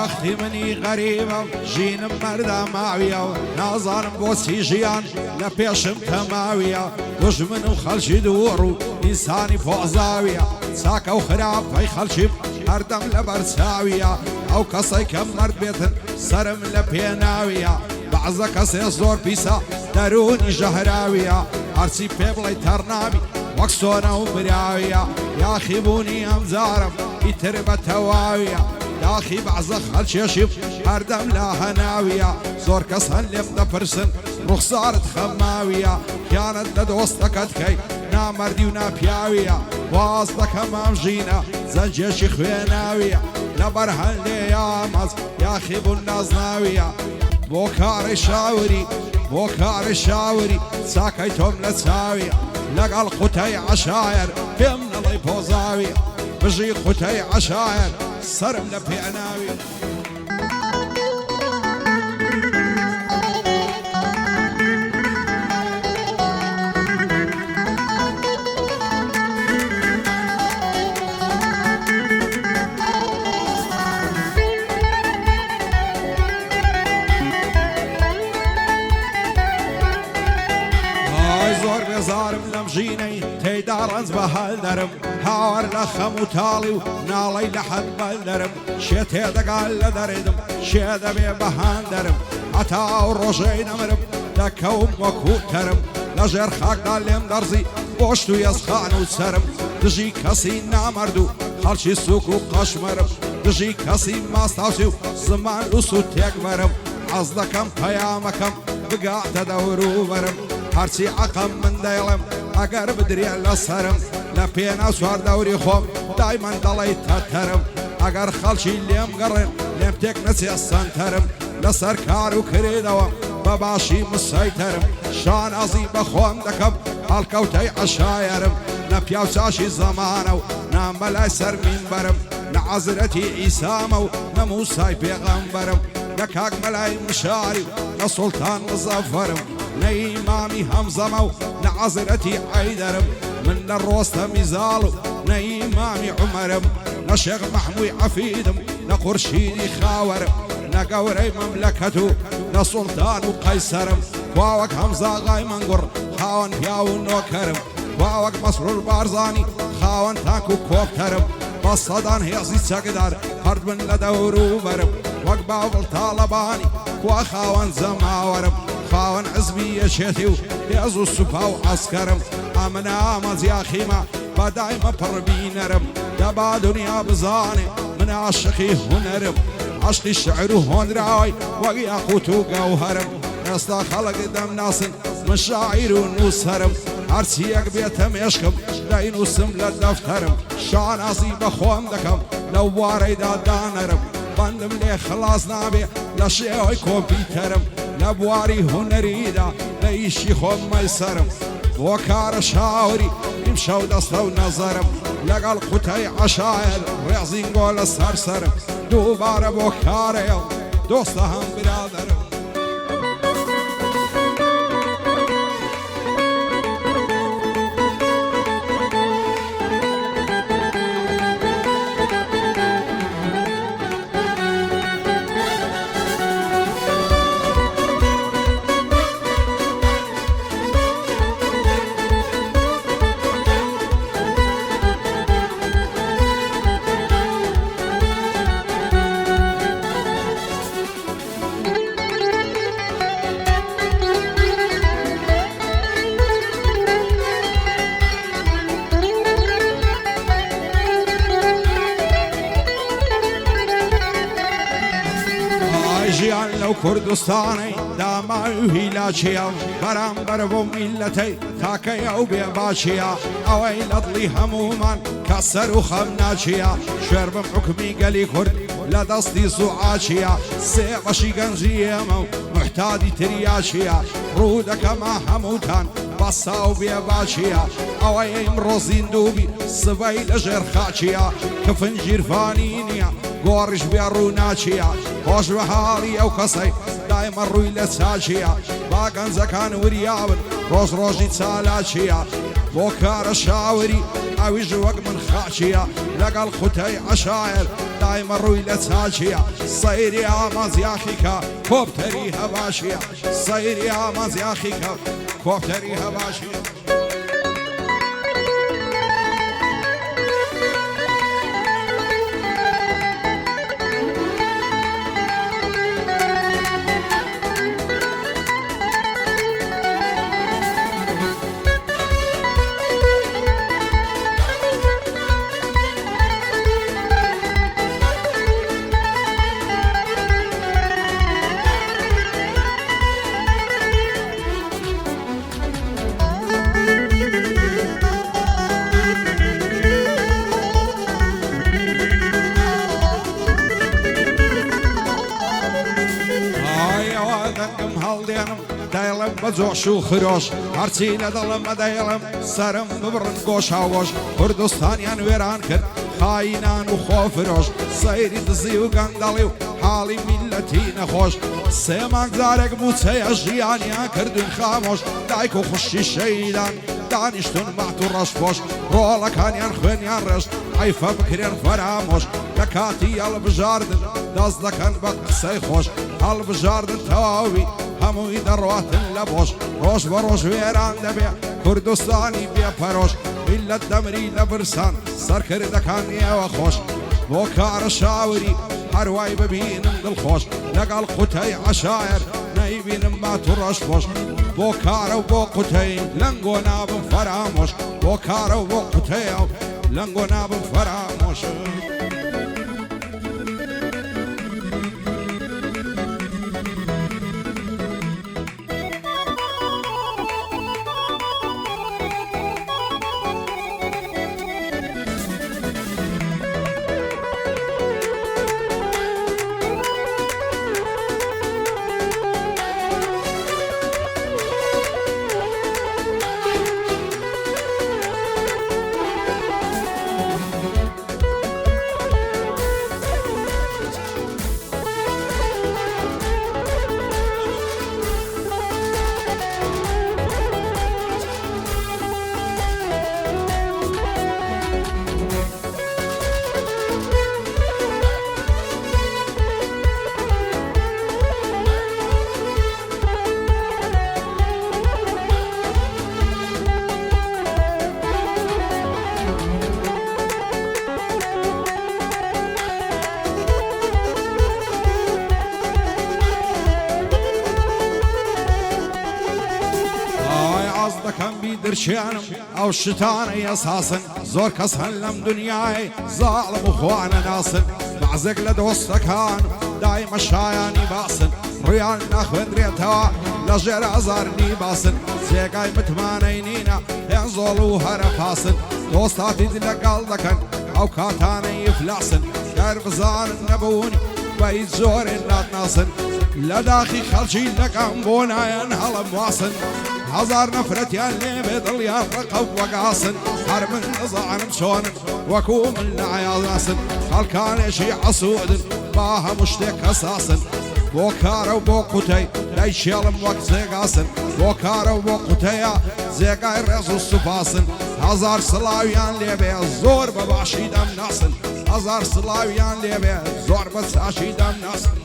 بختي مني غريبة جين مردا معوية نازانم بوسي جيان لبيشم تماوية دجمن وخلشي دورو إنساني فوق زاوية ساكا وخراب في خلشي هردم لبرساوية أو كسي كمرد بيتن سرم لبيناوية بعضا كسي زور بيسا دروني جهراوية عرسي بيبلي ترنامي وكسونا وبراوية يا خيبوني أمزارم يتربة تواوية يا أخي بعزخ هالشيشيب هردم لا هناوية زور كسهن لبدا فرسن رخصارت خماوية كانت لدوستك اتكي نا مردي ونا بياوية واصلك همام جينا زنجيشي خويناوية لبرهن ليامز يا أخي بالناز ناوية بوكار شاوري بوكار شاوري ساكيتهم لتساوية لقال قتي عشاير بيمن الله بوزاوية بجي قتي عشاير صرم لبيعناوي زور بزارم لمجيني تيدار بهال درم هاور لخم وتالي ونالي لحد بالدرم شيت هيدا قال لدردم شيت بي بهان درم عطا الرجي نمرم لكوم وكو ترم لجر خاك داليم درزي بوشتو يسخان وسرم دجي كسي نامردو خالشي سوق وقشمرم دجي كسي ماستاوسيو زمان لسو تيكبرم عزدكم قيامكم بقاع تدورو برم هرچی عقم من دیلم اگر بدری لسرم لپینا سوار دوری خوم دایما دلی تترم اگر خالشی لیم قرن لیم تک نسی سنترم لسر کارو کری دوام بباشی مسیترم شان ازی بخوام دکم الکوتی عشایرم نپیاوساشی زمانو نملای سر من برم نعزرتی ایسامو نموسای پیغمبرم نکاک ملای مشاری نسلطان مظفرم نإمامي همزمو نعزرتي عيدرم من الروسة مزالو نإمامي عمرم نشيخ محموي عفيدم نقرشيدي خاورم نقوري مملكتو نسلطان وقيسرم واوك همزة غاي منقر خاون بياو نوكرم واوك مصر البارزاني خاون تاكو كوكترم بصدان هيزي تقدر فرد من لدورو برم وقباو بالطالباني وخاون زماورم خاون عزبي يشيتيو يازو السفاو عسكرم امنا امز يا خيمة بدايما بربي نرم دبا دنيا بزاني من عشقي هنرم عشقي الشعر هون راي وياقوتو قوهرم نستا خلق دم ناسن من شاعر ونوسهرم عرسيك بيتم يشكم لين وسم للدفترم شان عصيب اخوام دكم لو واري دانرم بندم لي خلاص نابي لشيء كمبيوترم لبواري هنريدا ليشي خم ميسرم وكار شاوري يمشوا دستو نظرم لقال قتي عشاير ريزين قول السرسرم دوباره بوكاريو دوستهم برادرم جيان لو كردستاني داما وهيلاشيا برامبر بملتي تاكي او بيباشيا اوي لضلي هموما كسر وخمناشيا شرب حكمي قلي كرد لدستي سعاشيا سيبشي قنزيمو محتادي ترياشيا رودك ما هموتان بصاو بيباشيا اوي امروزين دوبي سباي لجر خاشيا كفن جيرفانينيا گۆڕیش بێ ڕوو ناچیە خۆش بە حاڵی ئەو کەسەی دایمە ڕووی لە چاچیە با گەنجەکان وریاون ڕۆژ ڕۆژی چالاچیە بۆ کارە شاوری ئەویش وەک من خاچیە لەگەڵ خوتەی عەشایر دایمە ڕووی لە چاچیە سەیری ئامانزیاخیکە کۆپتەری هەباشیە سەیری ئامانزیاخیکە کۆپتەری هەباشیە دەیڵم بە جۆش و خرۆش هەرچی لە دڵم ئەدەیڵم سرم ببڕن گۆشاوۆش کوردستانیان وێران کرد خاینان و خۆفرۆش سەیری دزی و گەندەڵی و حاڵی میلەتی نەخۆش سێ مانگزارێک موچەیە ژیانیان کردوون خامۆش دایک و خوشی شەیدان دانیشتون مات و ڕەشپۆش ڕۆڵەکانیان خوێنیان ڕێشت عیفە بکرێن فەرامۆش لە کاتی هەڵبژاردن دەست دەکەن بە قسەی خۆش هەڵبژاردن تەواوی هەمووی دەڕواتن لە بۆش ڕۆژ بە ڕۆژ وێران دەبێ کوردستانی بێپەرۆش میلەت دەمری لە برسان سەرکردەکان ئێوە خۆش بۆ کارە شاوری هەروای ببینم دڵخۆش لەگەڵ قوتەی عەشایر نەیبینم مات و ڕەشپۆش بۆ کارە و بۆ قوتەی لەنگۆ نابم فەرامۆش بۆ کارە و بۆ قوتەیە لەنگۆ نابم فەرامۆش دەکەم بیدرچیانم ئەو شتانەی ئەساسن زۆر کەس هەن لەم دنیای زاڵم و خوانە ناسن بەعزێک لە دۆستەکان دایمە شایانی باسن ڕویان ناخوێنرێتەوە لە ژێر ئەزارنی باسن جێگای متمانەی نینە پێن زۆڵ و هەرە پاسن دۆستاتیت لەگەڵ دەکەن ئەو کاتانەی ئیفلاسن گەر بزانن نەبوونی بەی زۆرێن ناتناسن لە داخی خەڵکی لەکەم بۆ نایەن هەڵم واسن هزار نفرتیان لێبێ دڵیان ڕقەب وەگاسن هەر من نەزانم چۆنن وەکو من لە عەیاڵاسن خەڵکانێکی عەسوودن با هەموو شتێک کەساسن بۆ کارە و بۆ قوتەی دەیشێڵم وەک جێگاسن بۆ کارە و بۆ قوتەیە جێگای ڕێز و سوپاسن هزار سڵاویان لێبێ زۆر بە باشی دەمناسن هزار سڵاویان لێبێ زۆر بە چاشی دەمناسن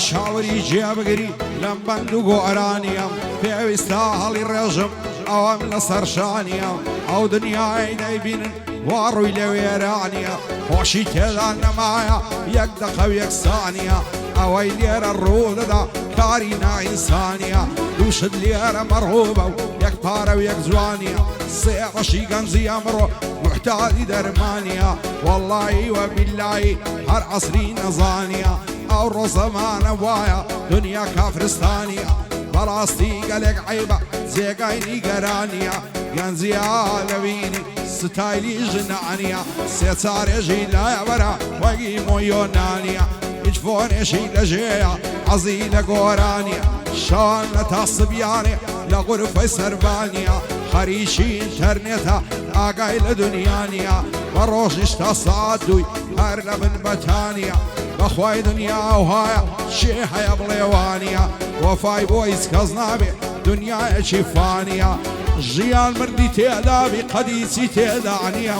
شاوری جێبگری لەم بەند و گۆرانیم پێویستە هەڵی ڕێژم ئەوەم لە سەرشانیم ئەو دنیای دەیبینن وڕووی لەوێرانیە خۆشی تێدا نەمایە یەک دەقە و یەک سانیە ئەوەی لێرە ڕوودەدا کاری نائینسانیە دووشت لێرە مەڕووبە و یەک پارە و یەک جوانیە سێ ڕەشی گەنجی ئەمڕۆ محتاجی دەرمانیە وەڵڵایی وەبیلایی هەر عەسری نەزانیە ئەو ڕۆزەمانە وایە دنیا کافرستانیە بەڕاستی گەلێک عەیبە جێگای نیگەرانیە گەنجیا لەبینی ستایلی ژنانیە سێ چارێژی لایەوەرە وەگی مۆیۆنانیە هیچ فۆنێشی لەژێیە عەزی لە گۆرانیە شەوان لە تاسبیانێ لە غورفەی سەربانیە خەریکی ئینتەرنێتە ئاگای لە دنیانیە بە ڕۆژیش تا ساعت دووی هەر لە بن بەتانیە بەخوای دنیا وهایە شێ هەیە بڵێوانیە وەفای بۆ هیچ کەس نابێ دنیایەکی فانیە ژیان مردی تێدابی قەدیسی تێدا نییە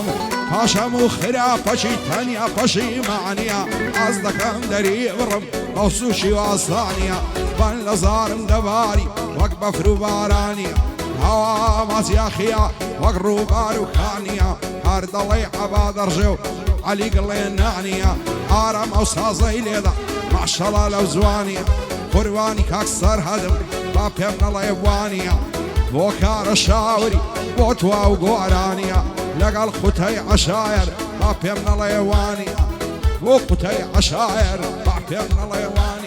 پاشەم و خراپەشی تەنیا پەشیمانیە ئەس دەکەم دەری بڕم بەوسوشی واسانیە بەن لە زارم دەباری وەک بەفر و بارانیە هەوا ماسیاخیە وەک ڕووبار و کانیە هەر دەڵێ عەبا دەڕژێ و عەلی گڵێ نانیە ئارام ئەو سازەی لێدا ماشەڵا لەو جوانیە قوربانی کاک سەرهەدم با پێم نەڵێ وانیە بۆ کارە شاوری بۆ توا و گۆرانیە لەگەڵ قوتەی عەشایر با پێم نەڵێ وانیە بۆ قوتەی عەشایر با پێم نەڵێ وانیە